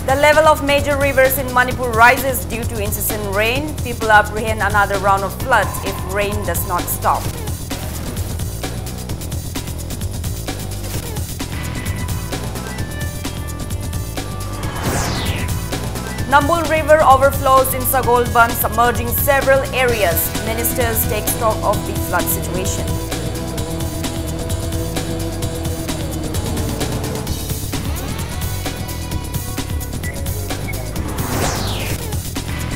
The level of major rivers in Manipur rises due to incessant rain. People apprehend another round of floods if rain does not stop. Nambul River overflows in Sagolban, submerging several areas. Ministers take stock of the flood situation.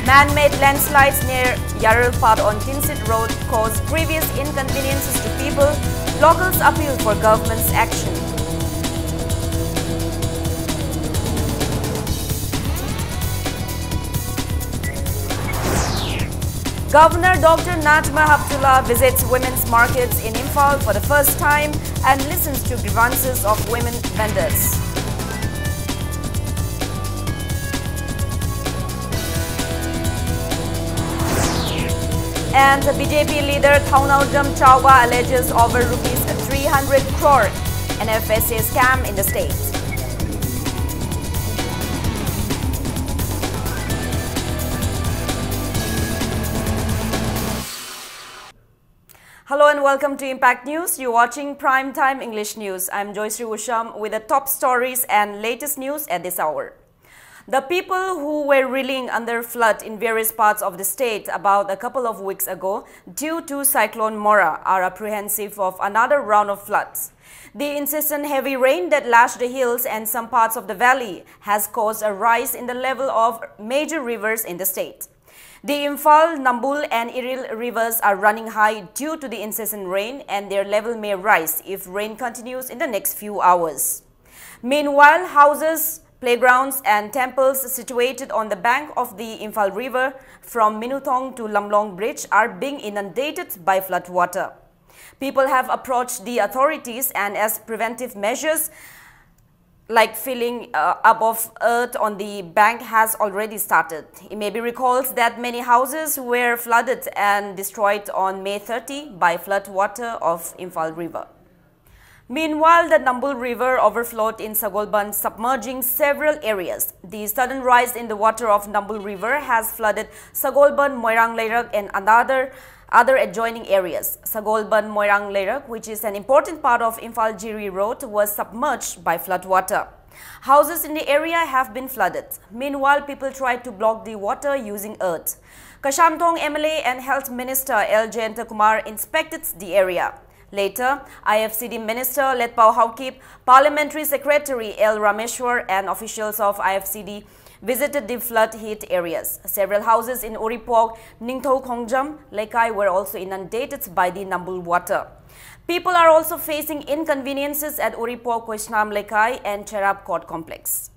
Man-made landslides near Yaralpad on Tinsit Road cause grievous inconveniences to people. Locals appeal for government's action. Governor Dr. Najma Haptullah visits women's markets in Imphal for the first time and listens to grievances of women vendors. And the BJP leader Thaunaudam Chauba alleges over rupees 300 crore NFSA scam in the state. Hello and welcome to Impact News. You're watching Primetime English News. I'm Joyce Usham with the top stories and latest news at this hour. The people who were reeling under flood in various parts of the state about a couple of weeks ago due to Cyclone Mora are apprehensive of another round of floods. The incessant heavy rain that lashed the hills and some parts of the valley has caused a rise in the level of major rivers in the state. The Imphal, Nambul and Iril rivers are running high due to the incessant rain, and their level may rise if rain continues in the next few hours. Meanwhile, houses, playgrounds and temples situated on the bank of the Imphal River from Minutong to Lamlong Bridge are being inundated by flood water. People have approached the authorities, and as preventive measures like filling up of earth on the bank has already started. It may be recalled that many houses were flooded and destroyed on May 30 by flood water of Imphal River. Meanwhile, the Nambul River overflowed in Sagolban, submerging several areas. The sudden rise in the water of Nambul River has flooded Sagolban, Moirang Leirak and other adjoining areas. Sagolban Moirang Leirak, which is an important part of Imphal Jiri Road, was submerged by flood water. Houses in the area have been flooded. Meanwhile, people tried to block the water using earth. Kashamthong MLA and Health Minister L. Jayanta Kumar inspected the area. Later, IFCD Minister Letpao Haukip, Parliamentary Secretary L. Rameshwar and officials of IFCD visited the flood-hit areas. Several houses in Uripok, Ningtho Khongjam, Lekai were also inundated by the Nambul water. People are also facing inconveniences at Uripok, Koishnam Lekai and Cherab Court Complex.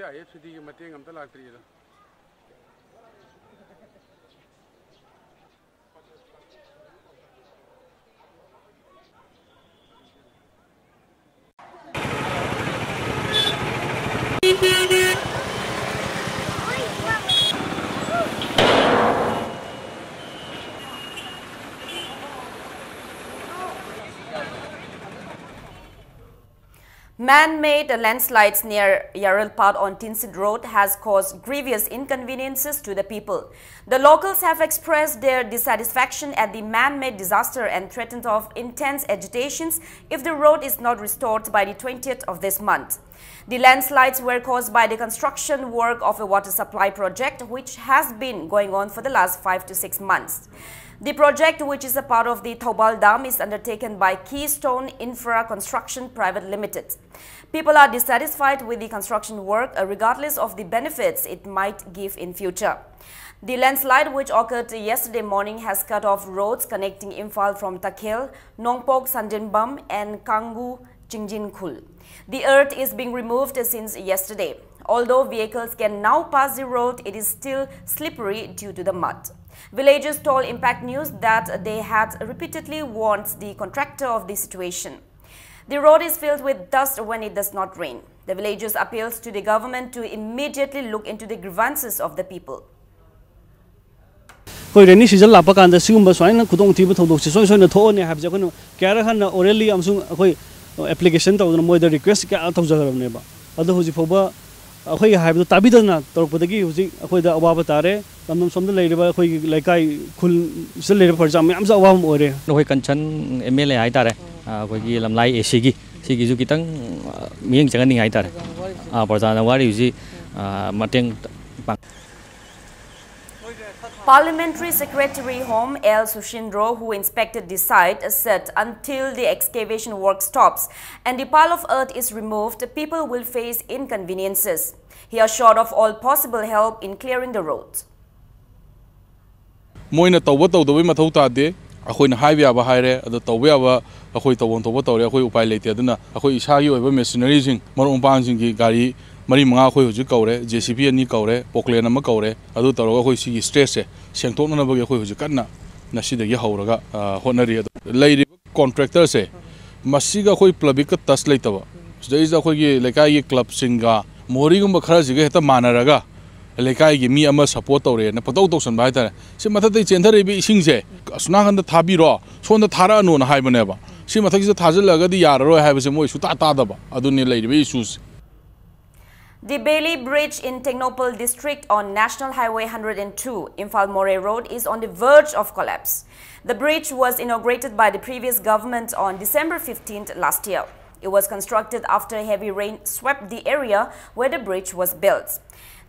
IFCD mateng amta laktri ra Man-made landslides near Yaralpad on Tinsit Road has caused grievous inconveniences to the people. The locals have expressed their dissatisfaction at the man-made disaster and threatened of intense agitations if the road is not restored by the 20th of this month. The landslides were caused by the construction work of a water supply project which has been going on for the last 5 to 6 months. The project, which is a part of the Thobal Dam, is undertaken by Keystone Infra Construction Private Limited. People are dissatisfied with the construction work regardless of the benefits it might give in future. The landslide, which occurred yesterday morning, has cut off roads connecting Imphal from Takhel, Nongpok Sanjenbam and Kangu Chingjinkhul. The earth is being removed since yesterday. Although vehicles can now pass the road, it is still slippery due to the mud. Villagers told Impact News that they had repeatedly warned the contractor of the situation. The road is filled with dust when it does not rain. The villagers appeals to the government to immediately look into the grievances of the people. Rainy season lapa kanda sigumba soina kudong tiba thodok si soina thone have jakono kara khanna orally amsung akoi application tawdana moida request ka tawjagarabne ba adu hoji phoba akoi haibu tabidana torpodagi hoji akoi da awaba tare tamnam somda leiriba akoi laikai khul sil leiriba farjam yam sa awam ore noi kanchan MLA hai tare akoi gi lamlai AC gi sigi ju kitang mieng changani hai tare parjana wari ji mateng Parliamentary Secretary Home L. Sushindro, who inspected the site, said until the excavation work stops and the pile of earth is removed, people will face inconveniences. He assured of all possible help in clearing the roads. Moina tawba tawdawi mathau tade akhoi na haibe aba haire adu tawbe aba akhoi tawon tawba tawre akhoi upai leite aduna akhoi isagi oiba machinery jing marom pang jing gi gari mari manga khoi hoji kaure JCB ani kaure poklen ama kaure adu tawra khoi sigi stress se sengtok na bagi khoi hoji kanna nasidagi hauraga honari adu leiri contractor se masiga khoi public ka tas leitaba sida khoi gi lekai gi club singa mori gum khara jiga heta manaraga lekai gi mi ama support tawre na pataw tawsan bai tare si mathatai chenthare bi ising se asna kan da thabi ro sonda thara anu na haibane ba si mathaki se thajalaga di yararo haibase moi su ta da ba adu ne leiri bi issues. The Bailey Bridge in Technopole district on National Highway 102, Imphal Moray Road, is on the verge of collapse. The bridge was inaugurated by the previous government on December 15th last year. It was constructed after heavy rain swept the area where the bridge was built.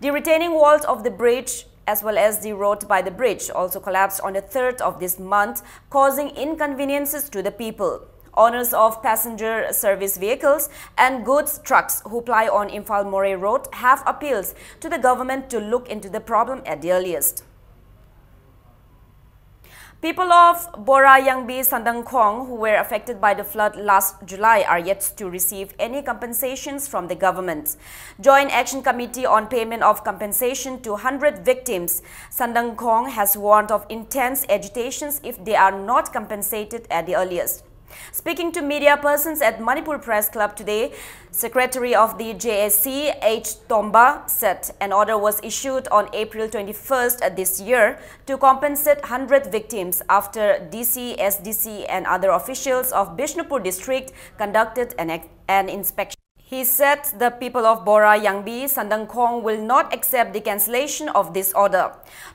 The retaining walls of the bridge as well as the road by the bridge also collapsed on the 3rd of this month, causing inconveniences to the people. Owners of passenger service vehicles and goods trucks who ply on Imphal Moray Road have appeals to the government to look into the problem at the earliest. People of Bora Yangbi Sandangkhong who were affected by the flood last July are yet to receive any compensations from the government. Joint Action Committee on Payment of Compensation to 100 victims, Sandangkhong has warned of intense agitations if they are not compensated at the earliest. Speaking to media persons at Manipur Press Club today, Secretary of the JSC H. Tomba said an order was issued on April 21st this year to compensate 100 victims after DC, SDC and other officials of Bishnupur district conducted an inspection. He said the people of Bora Yangbi Sandangkhong will not accept the cancellation of this order.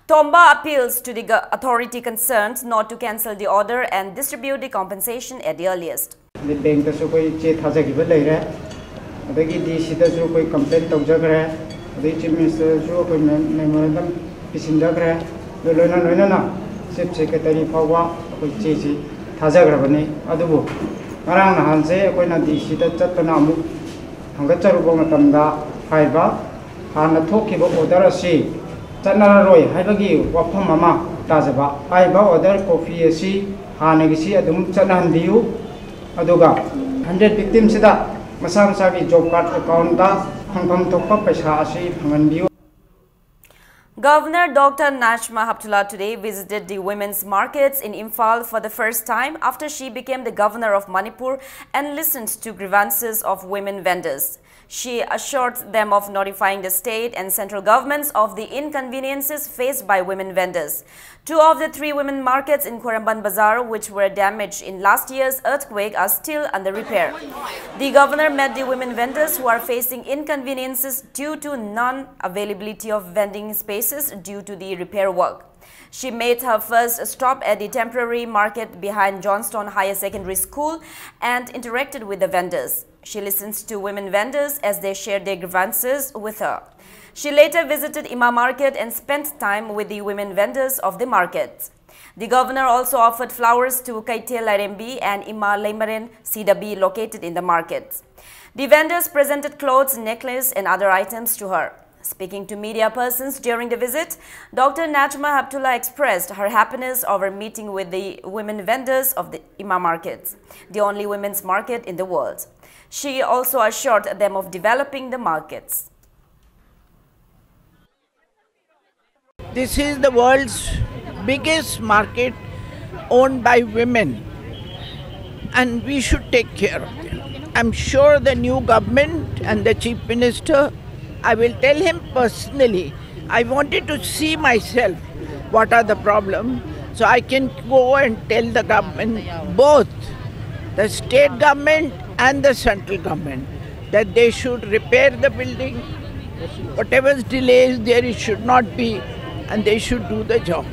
Tomba appeals to the authority concerned not to cancel the order and distribute the compensation at the earliest. The bank does a Tazakiba later. The DC does a complaint of Jagra, the Chief Minister memorandum is in Jagra, the Luna, Sip Secretary Pawa, which is Tazagrabani, Adubu. Around Hanse, when DC does Japanamu. Hangacharubo matamda haiba hana thokiba order asi chanararoi haibagi wafam mama tajaba haiba order coffee asi hanagisi adum chanandiu aduga 100 victims sida masa masagi job card account da phangpham thokpa paisa asi phanganbiu. Governor Dr. Najma Heptullah today visited the women's markets in Imphal for the first time after she became the governor of Manipur and listened to grievances of women vendors. She assured them of notifying the state and central governments of the inconveniences faced by women vendors. 2 of the 3 women markets in Koramban Bazaar, which were damaged in last year's earthquake, are still under repair. The governor met the women vendors who are facing inconveniences due to non-availability of vending spaces due to the repair work. She made her first stop at the temporary market behind Johnstone Higher Secondary School and interacted with the vendors. She listens to women vendors as they share their grievances with her. She later visited Ima Market and spent time with the women vendors of the market. The governor also offered flowers to Kaite Lairembi and Ima Leimaren Sidabi located in the market. The vendors presented clothes, necklace and other items to her. Speaking to media persons during the visit, Dr. Najma Heptullah expressed her happiness over meeting with the women vendors of the Ima Market, the only women's market in the world. She also assured them of developing the markets. This is the world's biggest market owned by women, and we should take care of them. I'm sure the new government and the Chief Minister, I will tell him personally, I wanted to see myself what are the problems, so I can go and tell the government, both the state government and the central government, that they should repair the building. Whatever delays there, it should not be, and they should do the job.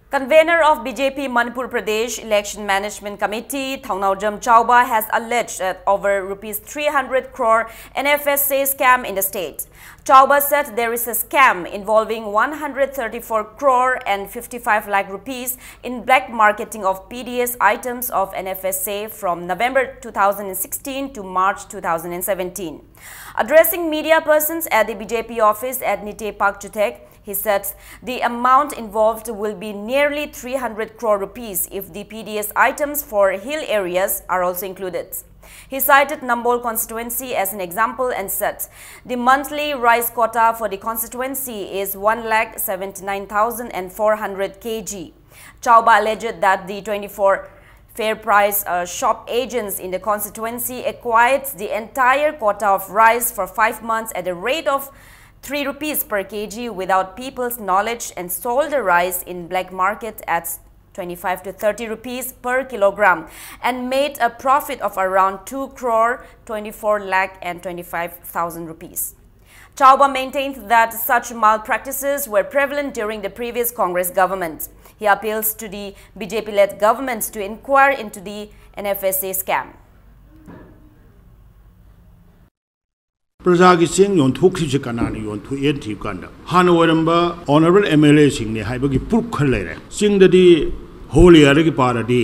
Convener of BJP Manipur Pradesh Election Management Committee, Thaunawjam Chauba, has alleged that over Rs 300 crore NFSA scam in the state. Chauba said there is a scam involving 134 crore and 55 lakh rupees in black marketing of PDS items of NFSA from November 2016 to March 2017. Addressing media persons at the BJP office at Nite Park Chutek, he said the amount involved will be nearly 300 crore rupees if the PDS items for hill areas are also included. He cited Nambol constituency as an example and said the monthly rice quota for the constituency is 1,79,400 kg. Chauba alleged that the 24 fair price shop agents in the constituency acquired the entire quota of rice for 5 months at a rate of 3 rupees per kg without people's knowledge and sold the rice in black market at 25 to 30 rupees per kilogram and made a profit of around 2 crore 24 lakh and 25,000 rupees. Chauba maintained that such malpractices were prevalent during the previous Congress government. He appeals to the BJP-led government to inquire into the NFSA scam. प्रजा की Cheng योंथोखी से कनानी योंथो N थी कांदा हान वरंबा honourable MLA Singh ने हाइबगी पुरुख खल लेरे सिंह ददी होली आरे की पारादी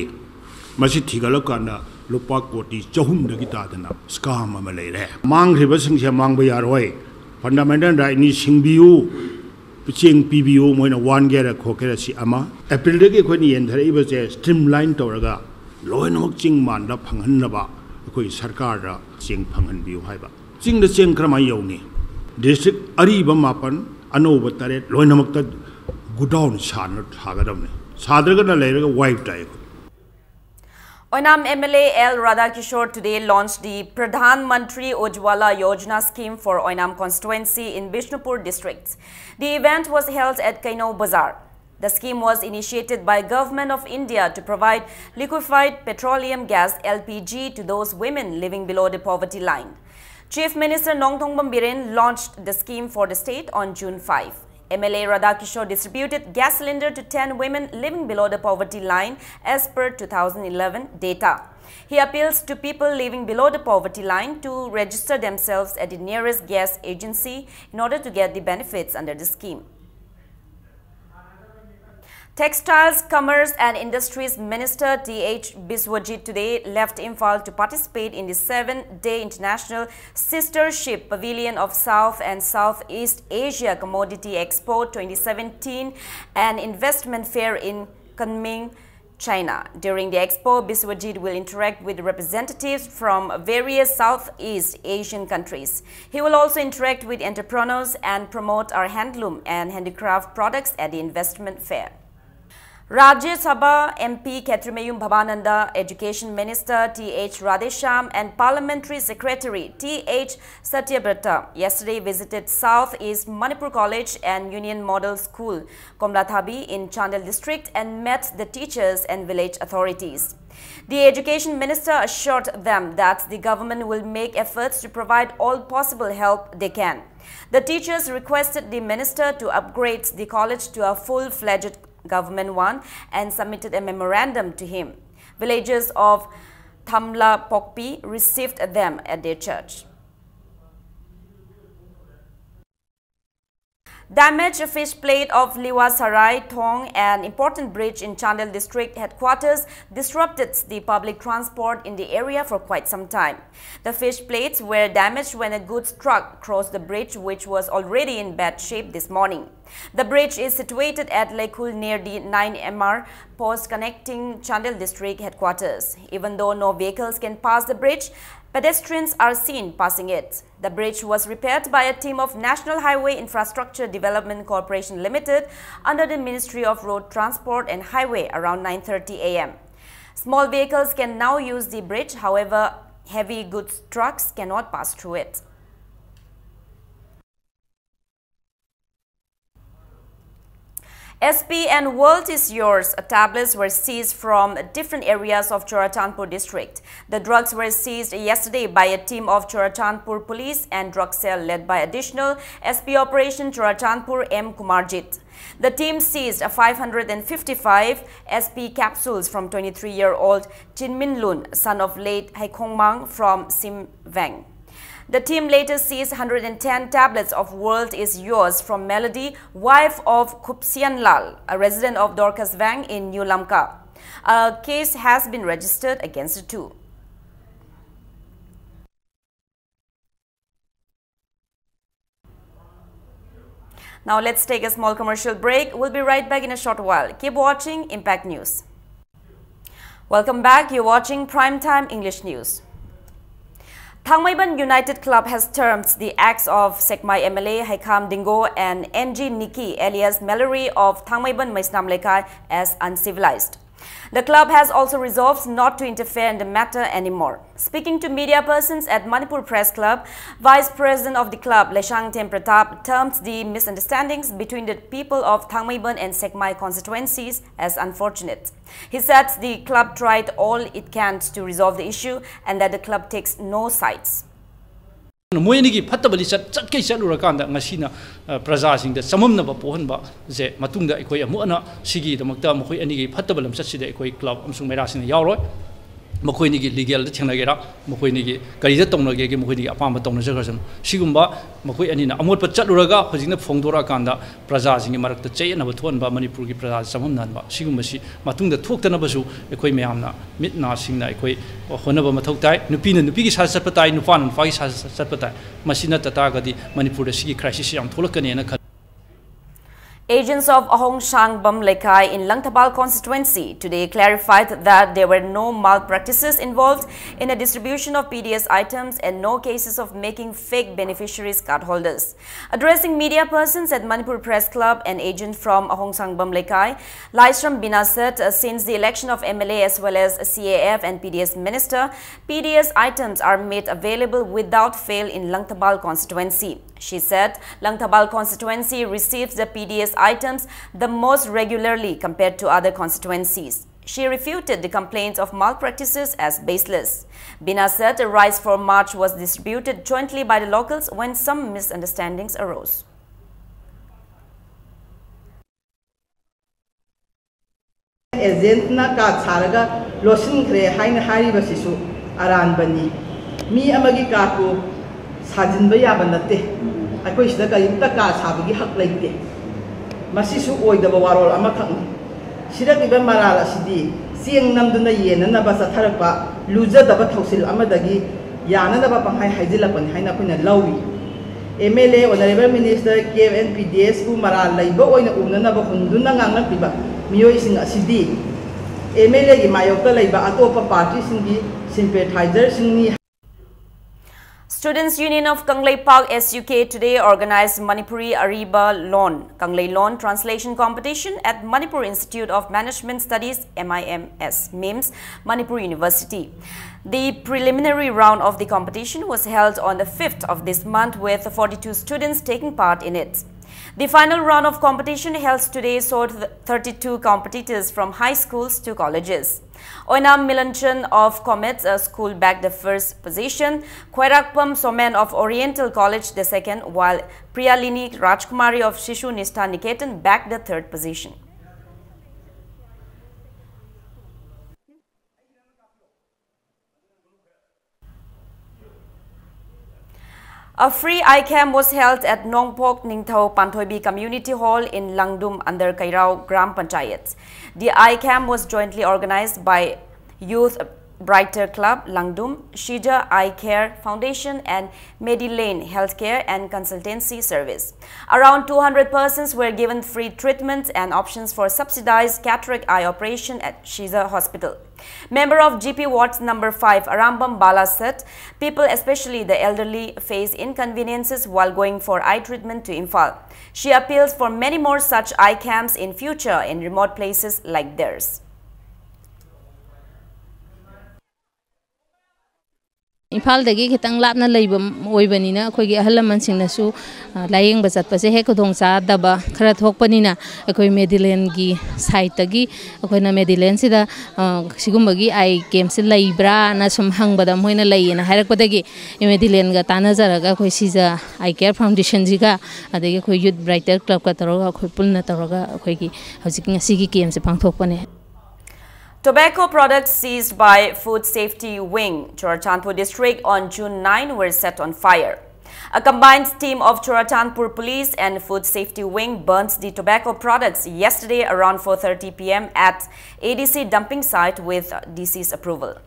मसी थिगल कांदा लुपा कोटी चहुम दगी तादना स्काम अम लेरे मांगरिबा सिंह से मांगबा यारोय फंडामेंटल राइट नि सिंबियु पिचेंग पीबीओ मोइना वान गेरा खोकेरा सि अमा अप्रैल दगी खोनि येंधरइबा से स्ट्रीमलाइन तौरगा लोइनमक चिंग मानदा फंगहनबा अखोई सरकार रा चिंग फंगहनबियु हाइबा चिंग द चेंग क्रमाई यौनी डिस्ट्रिक्ट अरीबा मापन अनोब तरेट लोइनमक गुडाउन सान थागदमने साद्रगना लेरगा wife type Oinam MLA L. Radhakishore today launched the Pradhan Mantri Ujjwala Yojana scheme for Oinam constituency in Bishnupur district. The event was held at Kainau Bazar. The scheme was initiated by Government of India to provide liquefied petroleum gas LPG to those women living below the poverty line. Chief Minister Nongthong Biren launched the scheme for the state on June 5. MLA Radhakishore distributed gas cylinder to 10 women living below the poverty line as per 2011 data. He appeals to people living below the poverty line to register themselves at the nearest gas agency in order to get the benefits under the scheme. Textiles, Commerce and Industries Minister T.H. Biswajit today left Imphal to participate in the 7-day International Sister Ship Pavilion of South and Southeast Asia Commodity Expo 2017 and Investment Fair in Kunming, China. During the expo, Biswajit will interact with representatives from various Southeast Asian countries. He will also interact with entrepreneurs and promote our handloom and handicraft products at the investment fair. Rajya Sabha MP Khetrimayum Bhavananda, Education Minister T.H. Radhesham and Parliamentary Secretary T.H. Satyabrata yesterday visited Southeast Manipur College and Union Model School, Komlathabi in Chandel district and met the teachers and village authorities. The Education Minister assured them that the government will make efforts to provide all possible help they can. The teachers requested the minister to upgrade the college to a full-fledged government one and submitted a memorandum to him. Villagers of Thamla Pokpi received them at their church. Damaged fish plate of Liwa Sarai, Thong, an important bridge in Chandel district headquarters, disrupted the public transport in the area for quite some time. The fish plates were damaged when a goods truck crossed the bridge, which was already in bad shape this morning. The bridge is situated at Lekul near the 9MR post connecting Chandel district headquarters. Even though no vehicles can pass the bridge, Pedestrians are seen passing it. The bridge was repaired by a team of National Highway Infrastructure Development Corporation Limited under the Ministry of Road Transport and Highway around 9:30 a.m. Small vehicles can now use the bridge, however, heavy goods trucks cannot pass through it. SP and World is Yours tablets were seized from different areas of Churachandpur district. The drugs were seized yesterday by a team of Churachandpur police and drug cell led by additional SP Operation Churachandpur M. Kumarjit. The team seized 555 SP capsules from 23-year-old Chinmin Lun, son of late Haikong Mang from Sim Vang. The team later seized 110 tablets of World is Yours from Melody, wife of Khupsian Lal, a resident of Dorcas Vang in New Lamka. A case has been registered against the two. Now let's take a small commercial break. We'll be right back in a short while. Keep watching Impact News. Welcome back. You're watching Primetime English News. Thangmaiban United Club has termed the acts of Sekmai MLA Haikam Dingo and NG Nikki alias Mallory of Thangmaiban Maisnam Lekai as uncivilized. The club has also resolved not to interfere in the matter anymore. Speaking to media persons at Manipur Press Club, Vice President of the club, Leshang Tem Pratap, termed the misunderstandings between the people of Thangmaiban and Sekmai constituencies as unfortunate. He said the club tried all it can to resolve the issue and that the club takes no sides. मोइनिगी फत्तबली चटके चलुरकांदा ngасina प्रजासिंग the सममनबा पोहनबा जे मतुंगदा एकोय अमुना सिगी दमक्ता मखोय अनिगी फत्तबलम चटसिदे एकोय club अमसुंग मेरासिंग यावरोय मखोयनिगी legal the थेंगनागेरा मखोयनिगी करिदा तौनगेगे मखोयनिगी अपाम तौनजगरसम सिगुंबा मखोय अनिना अमोटप चलुरगा हजिंगना फोंदोरा कांदा प्रजासिंग मरक्ता चेयनब थोनबा मणिपुर की प्रजा सममननबा सिगुंबसी मतुंगदा थोक्तनबसु एकोय मयामना मिटना सिंगना एकोय होनबा मथौ ताय नुपीना नुपीगी सा चटपताय नुपाना नुपागी सा चटपताय मसिना ततागदी Manipur the सिगी crisis याम थोलकनेना खल. Agents of Ahong Shangbam Lekai in Langtabal constituency today clarified that there were no malpractices involved in the distribution of PDS items and no cases of making fake beneficiaries cardholders. Addressing media persons at Manipur Press Club, an agent from Ahong Shangbam Lekai, Laisram Bina said since the election of MLA as well as CAF and PDS minister, PDS items are made available without fail in Langtabal constituency. She said Langtabal constituency receives the PDS items the most regularly compared to other constituencies. She refuted the complaints of malpractices as baseless. Bina said a rice for March was distributed jointly by the locals when some misunderstandings arose. Agentna ka charaga losin khre haina hari basisu aran bani mi amagi ka ko sajinba yaba natte akoi sida ka yimta ka sabagi hak laite masisu oidaba warol ama khang sida kiba marala sidi sieng namduna yena na basa tharapa luja daba thausil amadagi yana daba panghai haijilapani haina kuina lawi MLA Honorable Minister KFN PDS ku maral laiba oina unana ba hunduna nganglapiba miyoi sing asidi MLA gi mayokta laiba atopa party singi sympathizer singni. Students Union of Kanglei Park SUK today organized Manipuri Ariba Lawn Kanglei Lawn Translation Competition at Manipur Institute of Management Studies MIMS Manipur University. The preliminary round of the competition was held on the 5th of this month with 42 students taking part in it. The final round of competition held today saw 32 competitors from high schools to colleges. Oinam Milanchan of Comets School bagged the first position, Khairakpam Somen of Oriental College the second, while Priyalini Rajkumari of Shishu Nistha Niketan bagged the third position. A free eye camp was held at Nongpok Ningthau Panthoibi Community Hall in Langdum under Kairao Gram Panchayat. The eye camp was jointly organized by Youth Brighter Club, Langdum, Shija Eye Care Foundation and Medilane Healthcare and Consultancy Service. Around 200 persons were given free treatment and options for subsidized cataract eye operation at Shija Hospital. Member of GP Ward number 5, Arambam Bala said, people, especially the elderly, face inconveniences while going for eye treatment to Imphal. She appeals for many more such eye camps in future in remote places like theirs. Imphaldagi khitang lapna leiba oibanina akhoi ahal laman singnasu layeng bajatpase he kodong cha daba khara thokpanina akhoi Medilane gi site tagi akhoina Medilane sida sigumbagi ai games leibra na sum hangbada moina leina hairakpadagi Medilane ga tanajaraga akhoi sija eye care foundation jiga adagi akhoi youth brighter club ka toroga akhoi pulna toroga akhoi gi hojik ngasi gi games pangthokpane. Tobacco products seized by Food Safety Wing, Churachandpur district on June 9 were set on fire. A combined team of Churachandpur Police and Food Safety Wing burnt the tobacco products yesterday around 4:30 p.m. at ADC dumping site with DC's approval.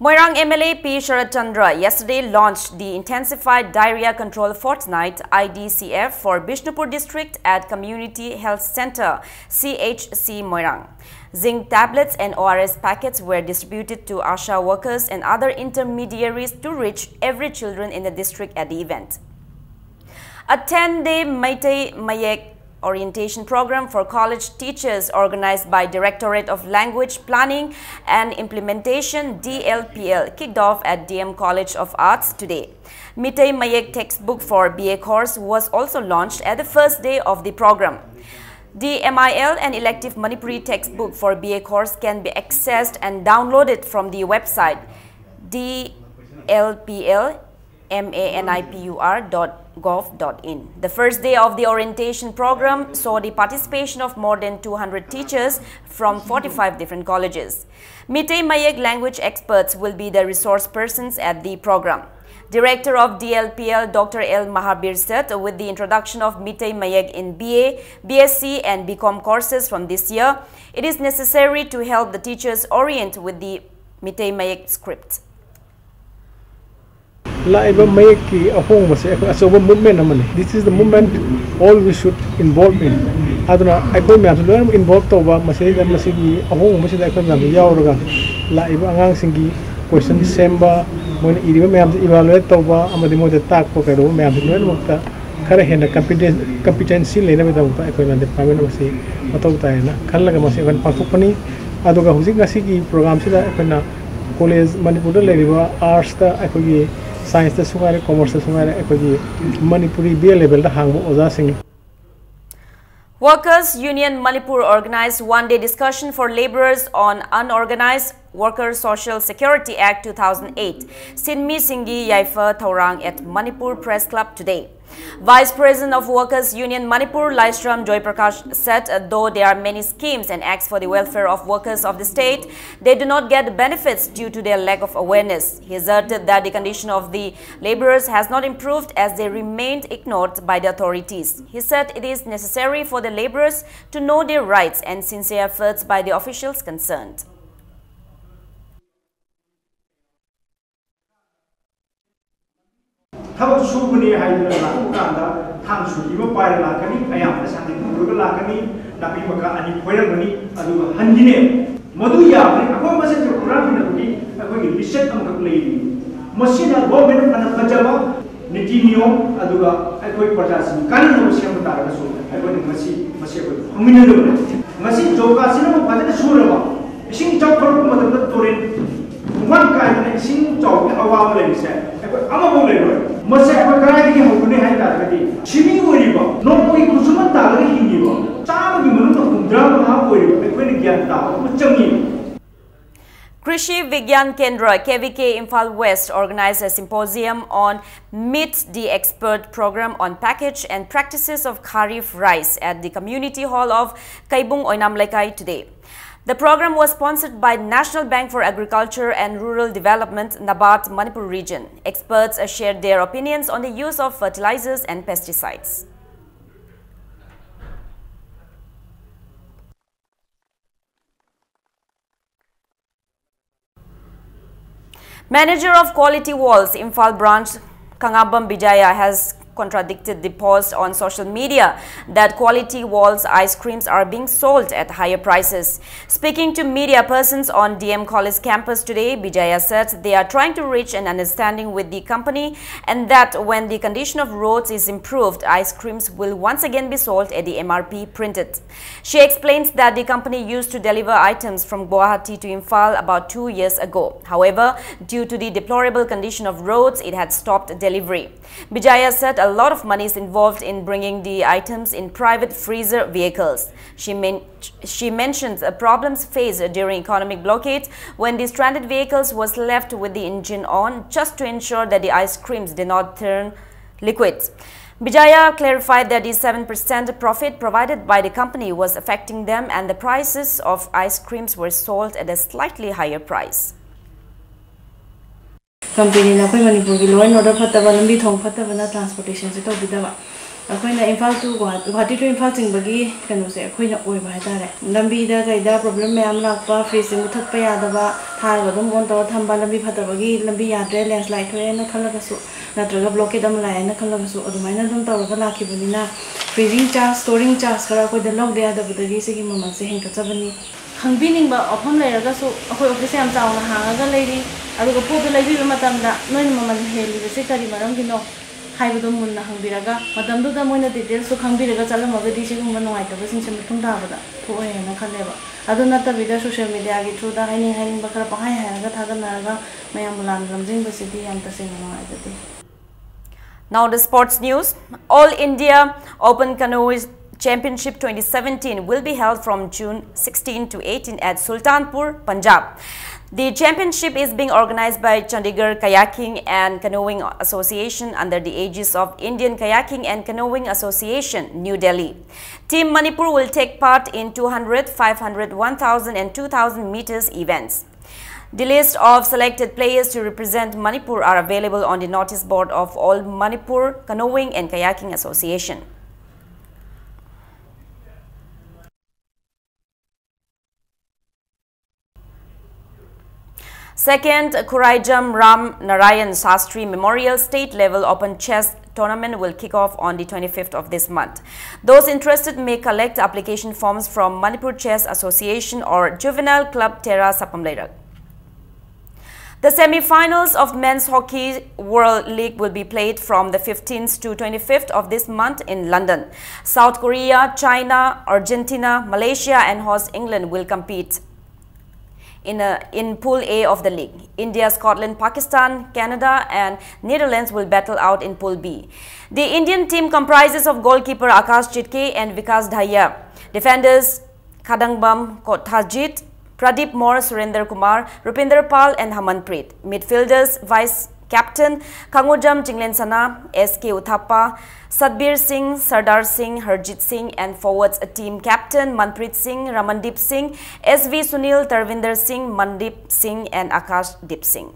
Moirang MLA P. Sharat Chandra yesterday launched the Intensified Diarrhea Control Fortnight IDCF for Bishnupur district at Community Health Center CHC Moirang. Zinc tablets and ORS packets were distributed to ASHA workers and other intermediaries to reach every children in the district at the event. A 10-day Meitei Mayek orientation program for college teachers organized by Directorate of Language Planning and Implementation DLPL kicked off at DM College of Arts today. Meitei Mayek textbook for BA course was also launched at the first day of the program. The MIL and elective Manipuri textbook for BA course can be accessed and downloaded from the website dlplmanipur.gov.in. The first day of the orientation program saw the participation of more than 200 teachers from 45 different colleges. Meitei Mayek language experts will be the resource persons at the program. Director of DLPL Dr. L. Mahabir said with the introduction of Meitei Mayek in BA, BSc and BCom courses from this year, it is necessary to help the teachers orient with the Meitei Mayek script. This is the movement all we should involve in. Aduna aiko me amsu involve toba masida masigi ahong masida aiko me yauraga la iba angang singi question semba mon iriba me amsu evaluate toba amadi mo de tak ko kero me amsu no mukta khare hena competency lena me dawta aiko me department masi matau ta na khallaga masi kan pakupani aduga husik ngasigi program sida aiko na college Manipur da leriba arts ta aiko gi science ta sungare commerce ta sungare aiko gi Manipuri BA level da hangbo oja sing. Workers Union Manipur organized one-day discussion for laborers on Unorganized Worker Social Security Act 2008, Sinmi Singhi Yaifa Taurang at Manipur Press Club today. Vice President of Workers Union Manipur, Laistram Joy Prakash, said though there are many schemes and acts for the welfare of workers of the state, they do not get benefits due to their lack of awareness. He asserted that the condition of the laborers has not improved as they remained ignored by the authorities. He said it is necessary for the laborers to know their rights and sincere efforts by the officials concerned. Thabo subuni haidra la kanda thang su iba pai la kani ayam sandi puru la kani nabi maka ani khoira gani adu hanjine madu ya ne ako mase jo quran ni duki ako ni listen am ka play masina government ana pajama niti niyom aduga ako prajasi kan no sem ta ga so ako ni masi ko hamine do masi joka sina mo pajana suraba sing job ko mo ta torin wan ka ni sing job awa le se ako ama bo le masa apa kaya kita hukune hai tak kadi sini wuri ba no koi kusuman tak lagi hingi ba sama di mana tu kumdra maha wuri ba koi ni gyan tak macam ni. Krishi Vigyan Kendra KVK Imphal West organized a symposium on Meet the Expert program on package and practices of Kharif rice at the community hall of Kaibung Oinamlaikai today. The program was sponsored by National Bank for Agriculture and Rural Development, Nabat, Manipur region. Experts shared their opinions on the use of fertilizers and pesticides. Manager of Quality Walls, Imphal branch, Kangabam Bijaya, has contradicted the post on social media that Quality Walls ice creams are being sold at higher prices. Speaking to media persons on DM College campus today, Bijaya said they are trying to reach an understanding with the company and that when the condition of roads is improved, ice creams will once again be sold at the MRP printed. She explains that the company used to deliver items from Guwahati to Imphal about 2 years ago. However, due to the deplorable condition of roads, it had stopped delivery. Bijaya said a lot of money is involved in bringing the items in private freezer vehicles. She mentions problems faced during economic blockade when the stranded vehicles was left with the engine on just to ensure that the ice creams did not turn liquid. Bijaya clarified that the 7% profit provided by the company was affecting them and the prices of ice creams were sold at a slightly higher price. Company na koi Manipur ki law and order phattaba lambi thong phattaba na transportation se tawbidaba akoi na Imphal to Guwahati to Imphal singbagi kanu se akoi na oi ba hatare lambi da kaida problem mayam lakpa freeze muthat pa yadaba thar gadum on to thamba lambi phattabagi lambi yadre landslide thoe na khalagasu natraga blockade am lai na khalagasu adumaina dum tawraga lakhibani freezing charge storing charge kara koi da log de adabudagi se gi mamal se henkachabani hangbining ba ofam lairaga so akoi office am chauna hangaga leiri aduga podu laibiba matamda noin mamal heli bese kari maram gino haibado munna hangbiraga matamdu da moina details so khangbiraga chalamaga di sigumba noaitaba sing sem thung dabada thoe na khaleba adu natabida social media gi through da haini bakara pahai haga thaganaga mayam bulan ramjing basidi am tasing noaitati. Now the sports news. All India Open Canoe Championship 2017 will be held from June 16 to 18 at Sultanpur, Punjab. The championship is being organized by Chandigarh Kayaking and Canoeing Association under the aegis of Indian Kayaking and Canoeing Association, New Delhi. Team Manipur will take part in 200, 500, 1000 and 2000 meters events. The list of selected players to represent Manipur are available on the notice board of All Manipur Canoeing and Kayaking Association. Second, Kuraijam Ram Narayan Sastry Memorial State Level Open Chess Tournament will kick off on the 25th of this month. Those interested may collect application forms from Manipur Chess Association or Juvenile Club Terra Sapamlerak. The semi-finals of Men's Hockey World League will be played from the 15th to 25th of this month in London. South Korea, China, Argentina, Malaysia and host England will compete in Pool A of the league. India, Scotland, Pakistan, Canada and Netherlands will battle out in Pool B. The Indian team comprises of goalkeeper Akash Chitke and Vikas Dhaya, defenders Kadangbam Kothajit, Pradeep Moore, Surender Kumar, Rupinder Pal and Hamanpreet, midfielders Vice Captain Kangujam Chinglen Sana, SK Uthappa, Sadbir Singh, Sardar Singh, Harjit Singh and forwards a team captain Manpreet Singh, Ramandeep Singh, SV Sunil, Tarvinder Singh, Mandeep Singh and Akash Deep Singh.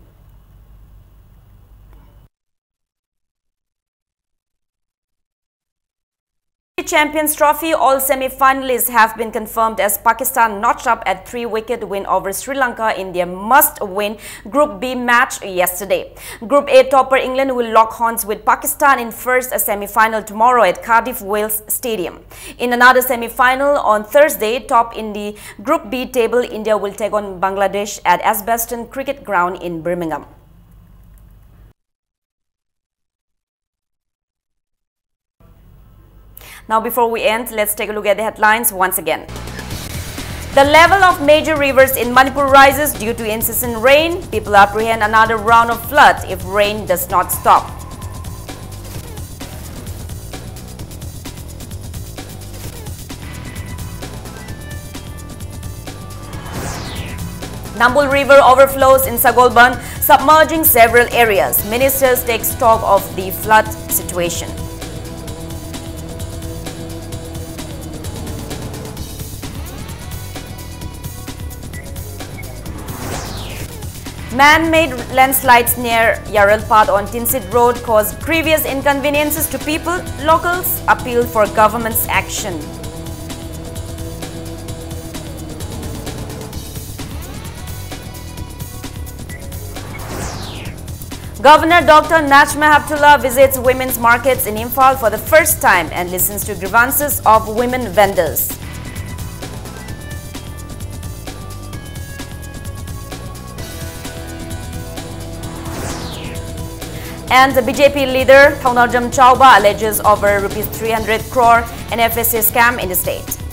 Champions Trophy, all semi-finalists have been confirmed as Pakistan notched up a 3-wicket win over Sri Lanka in their must-win Group B match yesterday. Group A topper England will lock horns with Pakistan in first semi-final tomorrow at Cardiff Wales Stadium. In another semi-final on Thursday, top in the Group B table, India will take on Bangladesh at Asbeston Cricket Ground in Birmingham. Now before we end, let's take a look at the headlines once again. The level of major rivers in Manipur rises due to incessant rain. People apprehend another round of flood if rain does not stop. Nambul River overflows in Sagolban, submerging several areas. Ministers take stock of the flood situation. Man-made landslides near Yaralpad on Tinsit Road caused grievous inconveniences to people. Locals appeal for government's action. Governor Dr. Najma Heptullah visits women's markets in Imphal for the first time and listens to grievances of women vendors. And the BJP leader Thongnawjam Chauba alleges over Rs 300 crore NFSA scam in the state.